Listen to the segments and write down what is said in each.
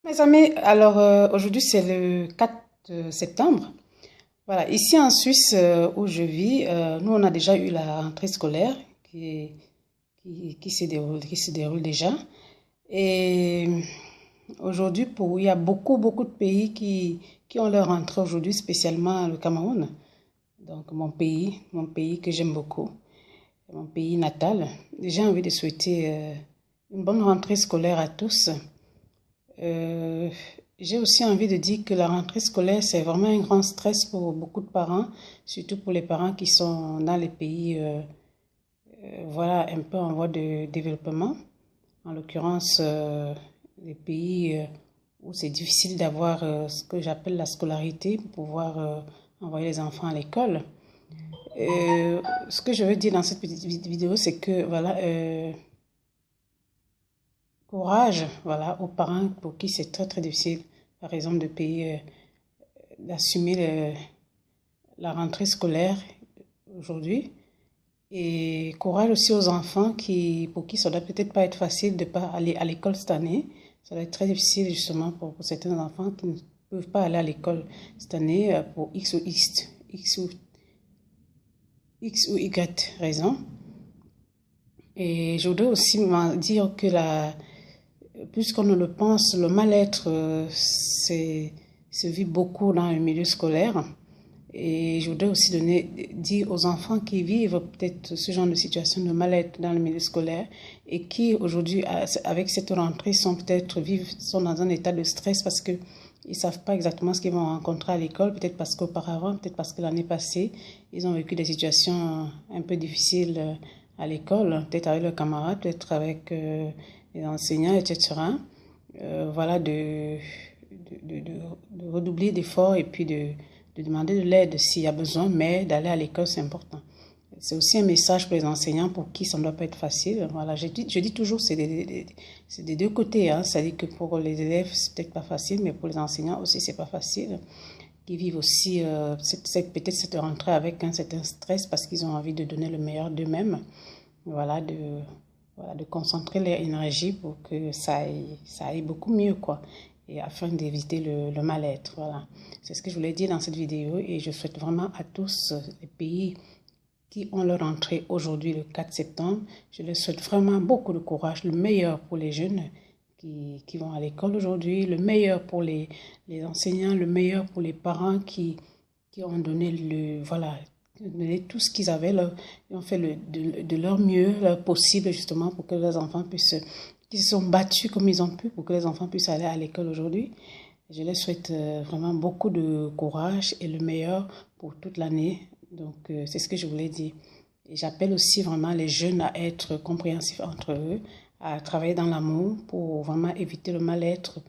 Mes amis, alors aujourd'hui c'est le 4 septembre. Voilà, ici en Suisse où je vis, nous on a déjà eu la rentrée scolaire qui se déroule déjà. Et aujourd'hui, il y a beaucoup de pays qui ont leur rentrée aujourd'hui, spécialement le Cameroun. Donc mon pays que j'aime beaucoup, mon pays natal. J'ai envie de souhaiter une bonne rentrée scolaire à tous. Euh, j'ai aussi envie de dire que la rentrée scolaire, c'est vraiment un grand stress pour beaucoup de parents, surtout pour les parents qui sont dans les pays voilà, un peu en voie de développement. En l'occurrence, les pays où c'est difficile d'avoir ce que j'appelle la scolarité pour pouvoir envoyer les enfants à l'école. Ce que je veux dire dans cette petite vidéo, c'est que voilà, courage, voilà, aux parents pour qui c'est très difficile, par exemple, de payer, d'assumer la rentrée scolaire aujourd'hui. Et courage aussi aux enfants pour qui ça doit peut-être pas être facile de pas aller à l'école cette année. Ça doit être très difficile justement pour certains enfants qui ne peuvent pas aller à l'école cette année pour X ou Y raison. Et je voudrais aussi dire que puisqu'on ne le pense, le mal-être se vit beaucoup dans le milieu scolaire. Et je voudrais aussi dire aux enfants qui vivent peut-être ce genre de situation de mal-être dans le milieu scolaire et qui aujourd'hui, avec cette rentrée, sont dans un état de stress parce qu'ils ne savent pas exactement ce qu'ils vont rencontrer à l'école, peut-être parce qu'auparavant, peut-être parce que l'année passée, ils ont vécu des situations un peu difficiles à l'école, peut-être avec leurs camarades, peut-être avec les enseignants, etc. Voilà, de redoubler d'efforts et puis de demander de l'aide s'il y a besoin, mais d'aller à l'école, c'est important. C'est aussi un message pour les enseignants pour qui ça ne doit pas être facile. Voilà, je dis toujours, c'est des deux côtés. Hein. C'est-à-dire que pour les élèves, c'est peut-être pas facile, mais pour les enseignants aussi, c'est pas facile. Ils vivent aussi peut-être cette rentrée avec un certain stress parce qu'ils ont envie de donner le meilleur d'eux-mêmes. Voilà, de concentrer leur énergie pour que ça aille beaucoup mieux, quoi. Et afin d'éviter le mal-être, voilà. C'est ce que je voulais dire dans cette vidéo et je souhaite vraiment à tous les pays qui ont leur entrée aujourd'hui, le 4 septembre, je leur souhaite vraiment beaucoup de courage, le meilleur pour les jeunes qui vont à l'école aujourd'hui, le meilleur pour les enseignants, le meilleur pour les parents qui ont donné voilà, donné tout ce qu'ils avaient, ils ont fait de leur mieux, leur possible justement pour que leurs enfants qui se sont battus comme ils ont pu pour que les enfants puissent aller à l'école aujourd'hui. Je leur souhaite vraiment beaucoup de courage et le meilleur pour toute l'année. Donc, c'est ce que je voulais dire. Et j'appelle aussi vraiment les jeunes à être compréhensifs entre eux, à travailler dans l'amour pour vraiment éviter le mal-être.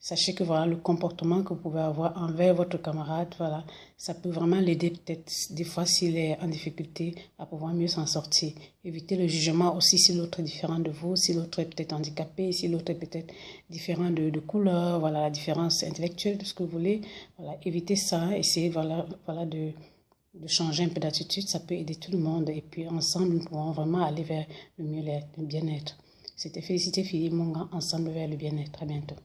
Sachez que voilà, le comportement que vous pouvez avoir envers votre camarade, voilà, ça peut vraiment l'aider peut-être des fois s'il est en difficulté à pouvoir mieux s'en sortir. Éviter le jugement aussi si l'autre est différent de vous, si l'autre est peut-être handicapé, si l'autre est peut-être différent de couleur, voilà, la différence intellectuelle, tout ce que vous voulez. Voilà, évitez ça, essayez voilà, de changer un peu d'attitude, ça peut aider tout le monde. Et puis ensemble, nous pourrons vraiment aller vers le mieux-être, le bien-être. C'était Félicité Philippe Mongan, ensemble vers le bien-être. À bientôt.